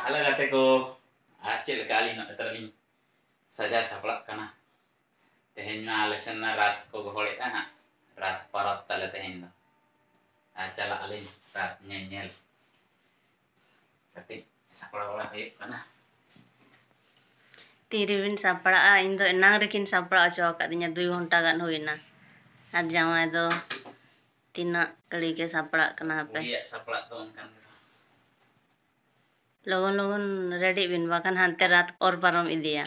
Halo kate ko acil kali nak terling saja saplak kana tehen na lesen na rat ko gole kana rat parat tale tehen do acala alin rat nyenyel tapi saplak olah kayak kana Tiribin sapra indo enang rekin sapra acho kadinya 2 घंटा gan huina ar jama do tina kali ke sapra kana pe iya saplak tuh kan logon ready bin bahkan hante rat or parom idia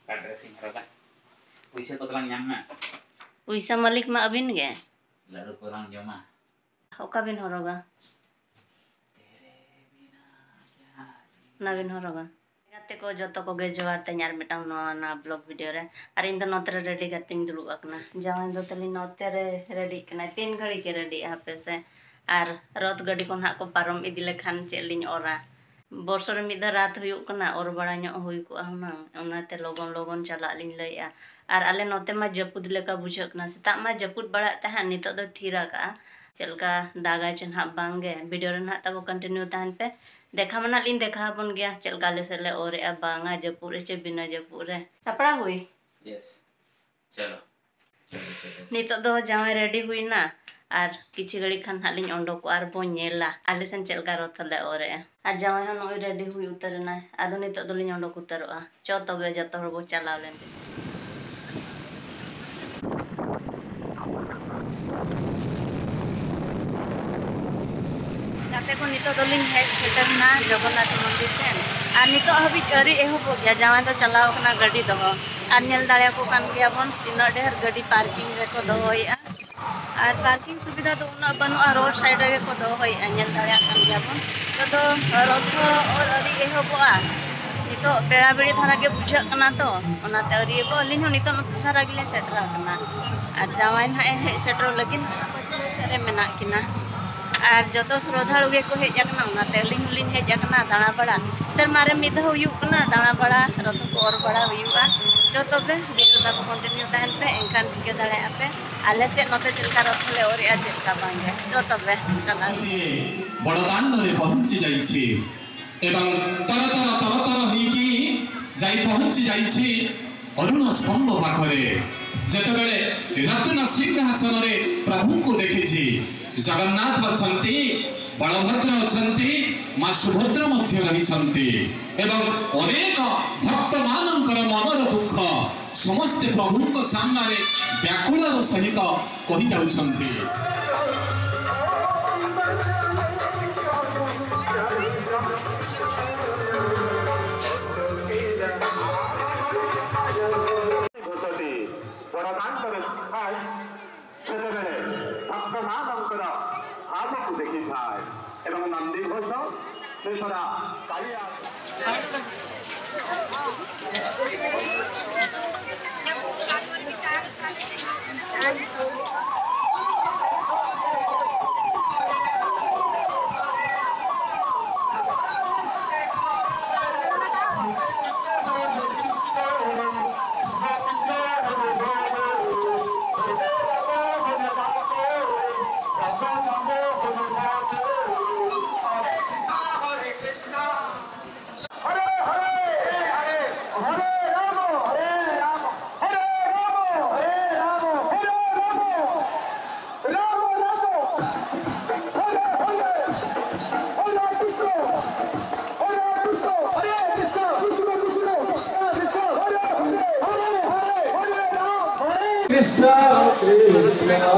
kada sing roga puisi ko telang nyamna uisa malik ma abin ge lalu kurang joma hoka bin horoga nabin horoga gate ko joto ko ge joar te nyar metang no na blog video re ar indo notre ready gating dulu akna jaman do teli notre ready kana 3 घड़ी के ready hape se ar rot gadi kon hak ko parom idi lekhan chelin ora borsor mid rat huyuk kana or bada nyok huy ko hunang onate logon chalak lin leya ar ale note ma japud leka bujak na setak ma japud bada tahan nitok do thira ka chelka daga chen hak bangge video ren hak tabo continue tahan pe देखा मना लिन देखा अपन गया चल काले से ले और ए बांगा जयपुर से बिना जयपुर रे सपड़ा हुई yes चलो नितो दो जावे रेडी हुई ना आर किछि घड़ी खान हालिन ओंडो को आर बो नेला आले सेन चल का रोथले और ए आर जावे हन ओई रेडी हुई उतर ना आदो नितो दो लिन ओंडो को उतरवा चो तबे जतो हर बो चलाव लेन देखो नितो दलिन हेड सेटर ना जगन्नाथ मंदिर सेन आर नितो हबी अरी एहो बो गया जावा तो चलाव कना गाड़ी दो आर नेल दाड़े को कान गया बन तिना ढेर गाड़ी पार्किंग रे को दोया आर पार्किंग सुविधा तो उना बनु आ रोड साइड रे को दोया नेल दाड़े कान गया बन तो रथ और अरी एहो बो आ नितो बेड़ा बेड़ी थारा के बुझा कना तो ओना ते अरी बो लिन नितो न थारा गिले सेटर कना आर जावाइन हा हे सेटर लगिन सरे मेना किना आर जतो श्रद्धालु गे को हेज आकना ओनाते लिंग लिंग हेज आकना दाणा बड़ा सेरमा रे मिद हुयु कना दाणा बड़ा रथ को और बड़ा हुयुआ जो तबे वीडियो ता कंटिन्यू ताहन पे एनखान ठिके दाड़े आपे आले से नते चलका रथ ले और या चलका बांगे जो तबे चला बड़दान रे पहुंची जाई छी एवं तर ही की जाई पहुंची जाई छी अरुण स्तंभ पाखरे जेतबेले रत्न सिंहासन रे प्रभु को देखिछि जगन्नाथ अछंती बलभद्र अछंती मां सुभद्रा मध्य रहिछंती एवं अनेक भक्त मानकर मनर दुख समस्त प्रभु को सामने रे व्याकुलर सहित कहि जाउछंती भक्तमानଙ୍କର ଆଗକୁ ଦେଖିଥାଏ ଏବଂ ନନ୍ଦୀ ଘୋଷ ସେଥର କାଳିଆ Krishna Krishna Hare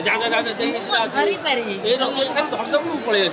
जा जा जा जा सही घरी पर ही धरदम पड़े